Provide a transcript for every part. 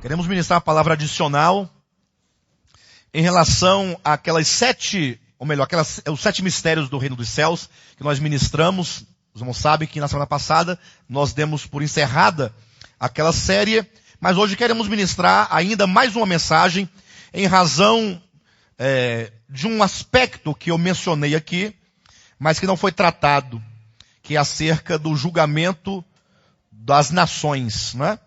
Queremos ministrar uma palavra adicional em relação àquelas os 7 mistérios do reino dos céus que nós ministramos. Os irmãos sabem que na semana passada nós demos por encerrada aquela série, mas hoje queremos ministrar ainda mais uma mensagem em razão de um aspecto que eu mencionei aqui, mas que não foi tratado, que é acerca do julgamento das nações, né?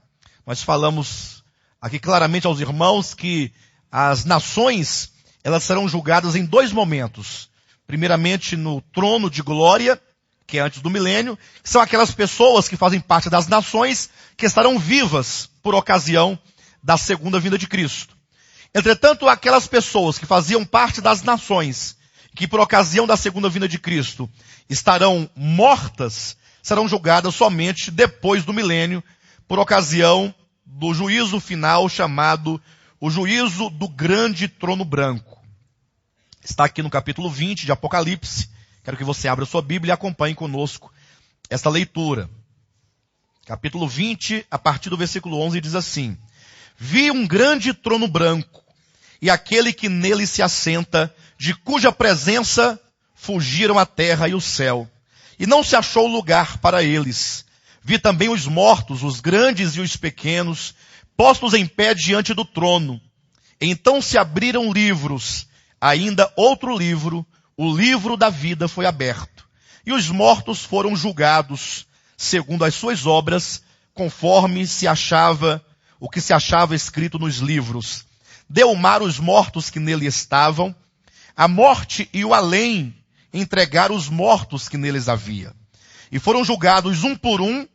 Nós falamos aqui claramente aos irmãos que as nações, elas serão julgadas em 2 momentos. Primeiramente no trono de glória, que é antes do milênio, que são aquelas pessoas que fazem parte das nações que estarão vivas por ocasião da segunda vinda de Cristo. Entretanto, aquelas pessoas que faziam parte das nações, que por ocasião da segunda vinda de Cristo estarão mortas, serão julgadas somente depois do milênio, por ocasião do juízo final chamado o juízo do grande trono branco. Está aqui no capítulo 20 de Apocalipse. Quero que você abra sua Bíblia e acompanhe conosco esta leitura. Capítulo 20, a partir do versículo 11, diz assim: Vi um grande trono branco, e aquele que nele se assenta, de cuja presença fugiram a terra e o céu, e não se achou lugar para eles. Vi também os mortos, os grandes e os pequenos, postos em pé diante do trono. Então se abriram livros, ainda outro livro, o livro da vida foi aberto. E os mortos foram julgados, segundo as suas obras, conforme o que se achava escrito nos livros. Deu o mar os mortos que nele estavam, a morte e o além entregaram os mortos que neles havia. E foram julgados um por um,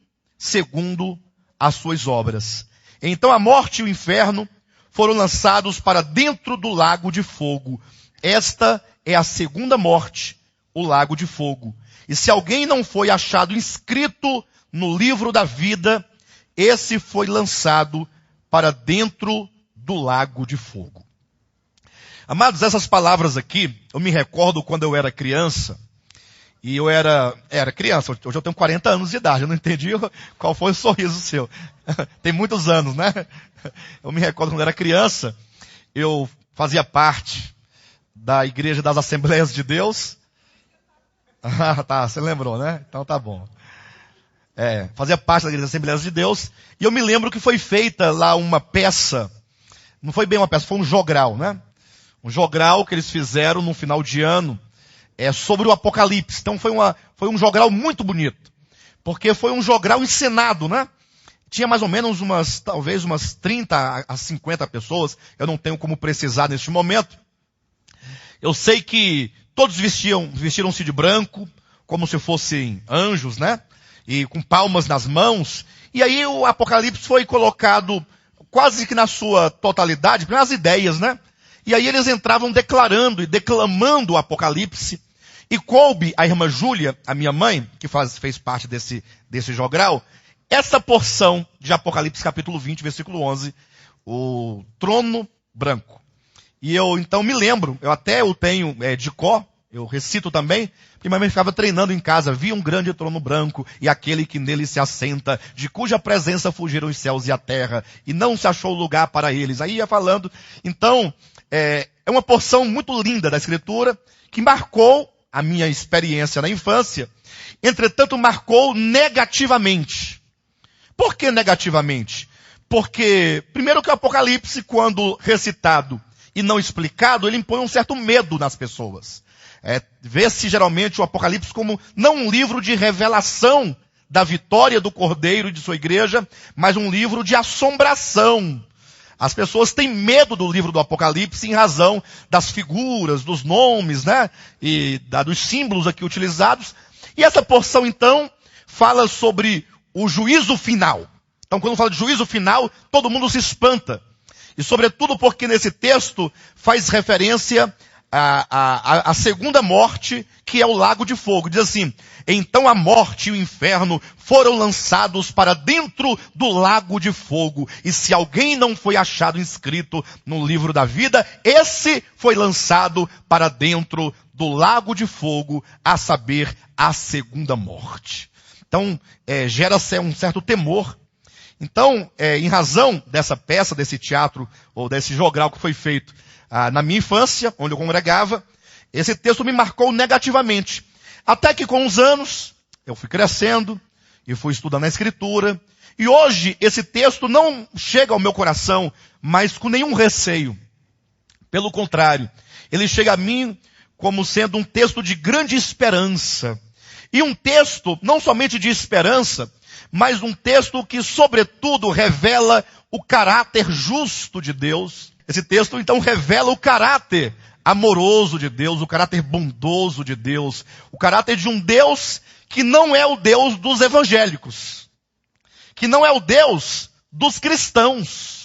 segundo as suas obras. Então a morte e o inferno foram lançados para dentro do lago de fogo. Esta é a segunda morte, o lago de fogo. E se alguém não foi achado inscrito no livro da vida, esse foi lançado para dentro do lago de fogo. Amados, essas palavras aqui, eu me recordo quando eu era criança, e eu era criança, hoje eu tenho 40 anos de idade, eu não entendi qual foi o sorriso seu. Tem muitos anos, né? Eu me recordo quando eu era criança, eu fazia parte da Igreja das Assembleias de Deus. Ah, tá, você lembrou, né? Então tá bom. Fazia parte da Igreja das Assembleias de Deus, e eu me lembro que foi feita lá uma peça, não foi bem uma peça, foi um jogral, né? Um jogral que eles fizeram no final de ano, sobre o Apocalipse. Então foi um jogral muito bonito, porque foi um jogral encenado, né? Tinha mais ou menos talvez umas 30 a 50 pessoas, eu não tenho como precisar neste momento. Eu sei que todos vestiram-se de branco, como se fossem anjos, né? E com palmas nas mãos. E aí o Apocalipse foi colocado quase que na sua totalidade, as ideias, né? E aí eles entravam declarando e declamando o Apocalipse. E coube a irmã Júlia, a minha mãe, que fez parte desse jogral, essa porção de Apocalipse capítulo 20, versículo 11, o trono branco. E eu então me lembro, eu tenho de cor, eu recito também, porque minha mãe ficava treinando em casa: vi um grande trono branco e aquele que nele se assenta, de cuja presença fugiram os céus e a terra, e não se achou lugar para eles. Aí ia falando. Então, é uma porção muito linda da Escritura, que marcou a minha experiência na infância, entretanto marcou negativamente. Por que negativamente? Porque, primeiro que o Apocalipse, quando recitado e não explicado, ele impõe um certo medo nas pessoas. Vê-se geralmente o Apocalipse como não um livro de revelação da vitória do Cordeiro e de sua igreja, mas um livro de assombração. As pessoas têm medo do livro do Apocalipse em razão das figuras, dos nomes, né? E dos símbolos aqui utilizados. E essa porção, então, fala sobre o juízo final. Então, quando fala de juízo final, todo mundo se espanta. E sobretudo porque nesse texto faz referência à segunda morte, que é o lago de fogo. Diz assim: então a morte e o inferno foram lançados para dentro do lago de fogo. E se alguém não foi achado inscrito no livro da vida, esse foi lançado para dentro do lago de fogo, a saber, a segunda morte. Então, gera-se um certo temor Então, em razão dessa peça, desse teatro, ou desse jogral que foi feito na minha infância, onde eu congregava, esse texto me marcou negativamente. Até que com os anos, eu fui crescendo, e fui estudando a Escritura, e hoje esse texto não chega ao meu coração, mas com nenhum receio. Pelo contrário, ele chega a mim como sendo um texto de grande esperança. E um texto não somente de esperança, mas um texto que, sobretudo, revela o caráter justo de Deus. Esse texto, então, revela o caráter amoroso de Deus, o caráter bondoso de Deus, o caráter de um Deus que não é o Deus dos evangélicos, que não é o Deus dos cristãos,